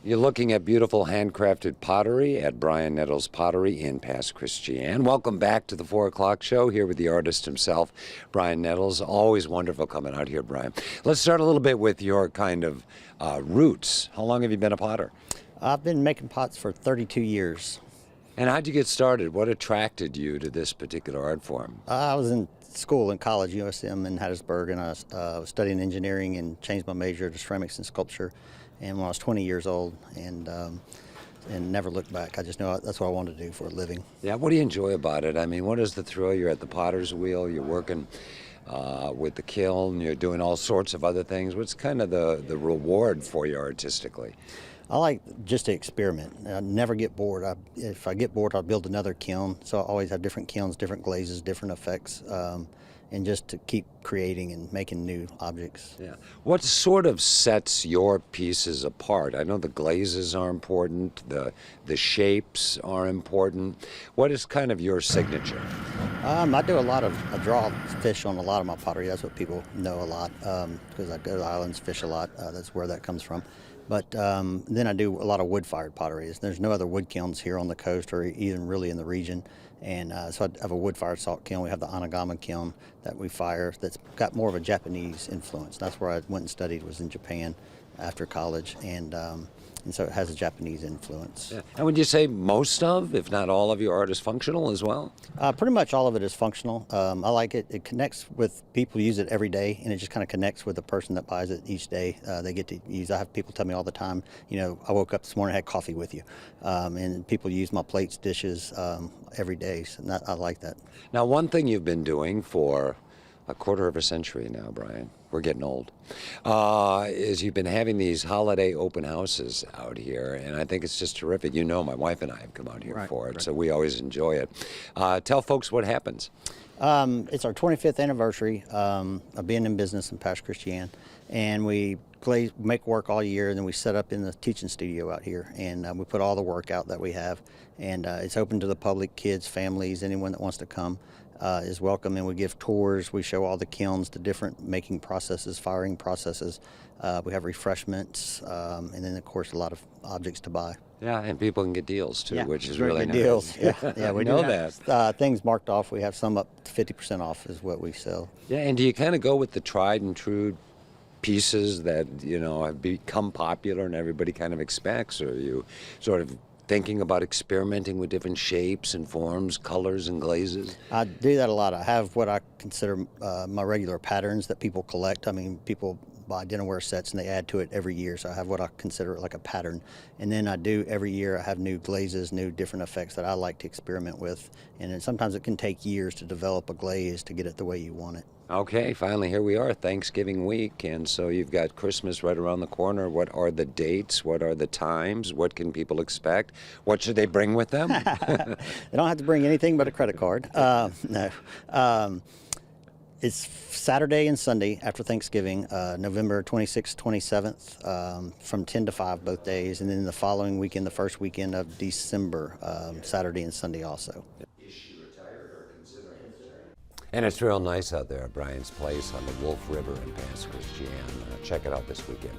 You're looking at beautiful handcrafted pottery at Bryan Nettles Pottery in Pass Christian. Welcome back to the 4 o'clock show here with the artist himself, Bryan Nettles. Always wonderful coming out here, Bryan. Let's start a little bit with your kind of roots. How long have you been a potter? I've been making pots for 32 years. And how'd you get started? What attracted you to this particular art form? I was in school in college, USM in Hattiesburg, and I was studying engineering and changed my major to ceramics and sculpture. And when I was 20 years old, and never looked back. I just know that's what I wanted to do for a living. Yeah, what do you enjoy about it? I mean, what is the thrill? You're at the potter's wheel, you're working with the kiln, you're doing all sorts of other things. What's kind of the reward for you artistically? I like just to experiment. I never get bored. If I get bored, I'll build another kiln. So I always have different kilns, different glazes, different effects, and just to keep creating and making new objects. Yeah. What sort of sets your pieces apart? I know the glazes are important, the shapes are important. What is kind of your signature? I do a lot of, I draw fish on a lot of my pottery. That's what people know a lot, because I go to the islands, fish a lot. That's where that comes from. But then I do a lot of wood-fired pottery. There's no other wood kilns here on the coast or even really in the region. And so I have a wood-fired salt kiln. We have the Anagama kiln that we fire that's got more of a Japanese influence. That's where I went and studied, was in Japan after college. And so it has a Japanese influence. Yeah. And would you say most of, if not all of your art is functional as well? Pretty much all of it is functional. I like it. It connects with people who use it every day, and it just kind of connects with the person that buys it each day. They get to use. I have people tell me all the time, you know, I woke up this morning and had coffee with you. And people use my plates, dishes every day, so I like that. Now, one thing you've been doing for a quarter of a century now, Bryan, we're getting old, is you've been having these holiday open houses out here, and I think it's just terrific. You know, my wife and I have come out here for it, so we always enjoy it. Tell folks what happens. It's our 25th anniversary of being in business in Pass Christian, and we make work all year, and then we set up in the teaching studio out here, and we put all the work out that we have, and it's open to the public, kids, families, anyone that wants to come is welcome, and we give tours. We show all the kilns, the different making processes, firing processes. We have refreshments, and then of course a lot of objects to buy. Yeah, and people can get deals too, which is really nice. Deals. Yeah, we know do that. Things marked off. We have some up to 50% off is what we sell. Yeah, and do you kind of go with the tried and true pieces that, you know, have become popular and everybody kind of expects, or are you sort of thinking about experimenting with different shapes and forms, colors and glazes? I do that a lot. I have what I consider my regular patterns that people collect. I mean, people buy dinnerware sets and they add to it every year, so I have what I consider like a pattern. And then I do every year, I have new glazes, new different effects that I like to experiment with. And then sometimes it can take years to develop a glaze to get it the way you want it. Okay, finally here we are, Thanksgiving week, and so you've got Christmas right around the corner. What are the dates? What are the times? What can people expect? What should they bring with them? They don't have to bring anything but a credit card. No. It's Saturday and Sunday after Thanksgiving, November 26th, 27th, from 10 to 5 both days, and then the following weekend, the first weekend of December, Saturday and Sunday also. And it's real nice out there at Bryan's place on the Wolf River in Pass Christian. Check it out this weekend.